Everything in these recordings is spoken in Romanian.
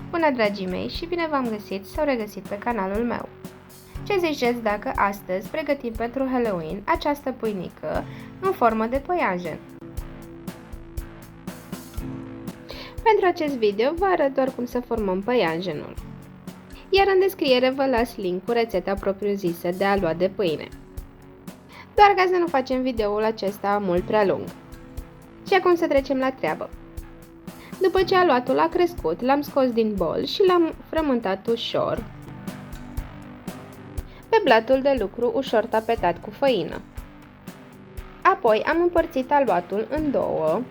Bună, dragii mei, și bine v-am găsit sau regăsit pe canalul meu. Ce ziceți dacă astăzi pregătim pentru Halloween această pâinică în formă de păianjen? Pentru acest video vă arăt doar cum să formăm păianjenul. Iar în descriere vă las link cu rețeta propriu-zisă de aluat de pâine. Doar ca să nu facem videoul acesta mult prea lung. Și acum să trecem la treabă. După ce aluatul a crescut, l-am scos din bol și l-am frământat ușor pe blatul de lucru ușor tapetat cu făină. Apoi am împărțit aluatul în două.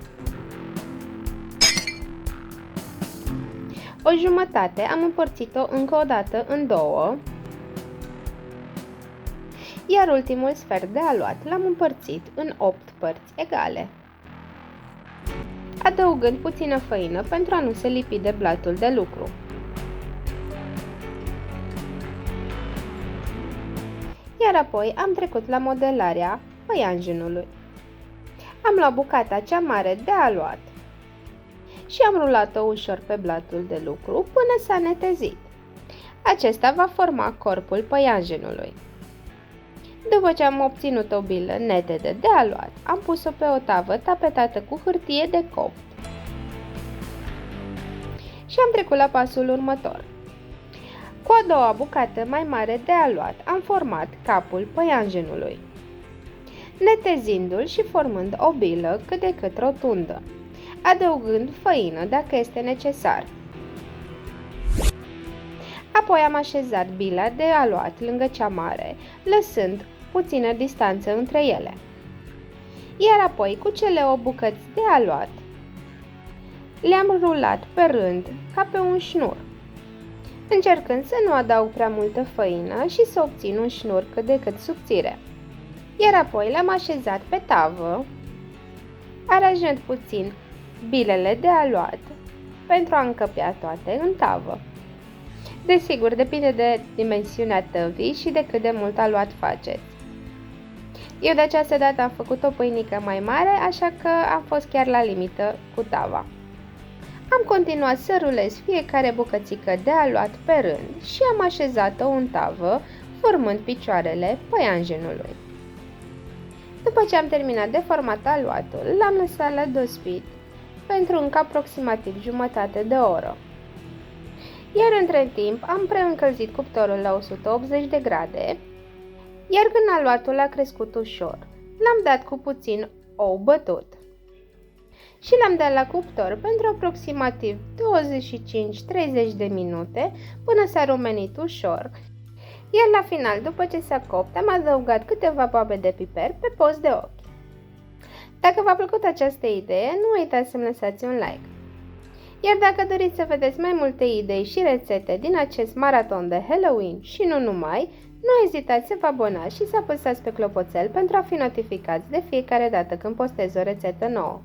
O jumătate am împărțit-o încă o dată în două, iar ultimul sfert de aluat l-am împărțit în 8 părți egale, adăugând puțină făină pentru a nu se lipi de blatul de lucru. Iar apoi am trecut la modelarea păianjenului. Am luat bucata cea mare de aluat și am rulat-o ușor pe blatul de lucru până s-a netezit. Acesta va forma corpul păianjenului. După ce am obținut o bilă netedă de aluat, am pus-o pe o tavă tapetată cu hârtie de copt. Și am trecut la pasul următor. Cu a doua bucată mai mare de aluat am format capul păianjenului, netezindu-l și formând o bilă cât de cât rotundă, adăugând făină dacă este necesar. Apoi am așezat bila de aluat lângă cea mare, lăsând puțină distanță între ele. Iar apoi cu cele 8 bucăți de aluat le-am rulat pe rând ca pe un șnur, încercând să nu adaug prea multă făină și să obțin un șnur cât de cât subțire. Iar apoi le-am așezat pe tavă, aranjând puțin bilele de aluat pentru a încăpea toate în tavă. Desigur, depinde de dimensiunea tăvii și de cât de mult aluat faceți. Eu de această dată am făcut o pâinică mai mare, așa că am fost chiar la limită cu tava. Am continuat să rulez fiecare bucățică de aluat pe rând și am așezat-o în tavă, formând picioarele păianjenului. După ce am terminat de format aluatul, l-am lăsat la dospit pentru încă aproximativ jumătate de oră. Iar între timp am preîncălzit cuptorul la 180 de grade, iar când aluatul a crescut ușor, l-am dat cu puțin ou bătut și l-am dat la cuptor pentru aproximativ 25-30 de minute până s-a rumenit ușor, iar la final, după ce s-a copt, am adăugat câteva boabe de piper pe post de ochi. Dacă v-a plăcut această idee, nu uitați să-mi lăsați un like. Iar dacă doriți să vedeți mai multe idei și rețete din acest maraton de Halloween și nu numai, nu ezitați să vă abonați și să apăsați pe clopoțel pentru a fi notificați de fiecare dată când postez o rețetă nouă.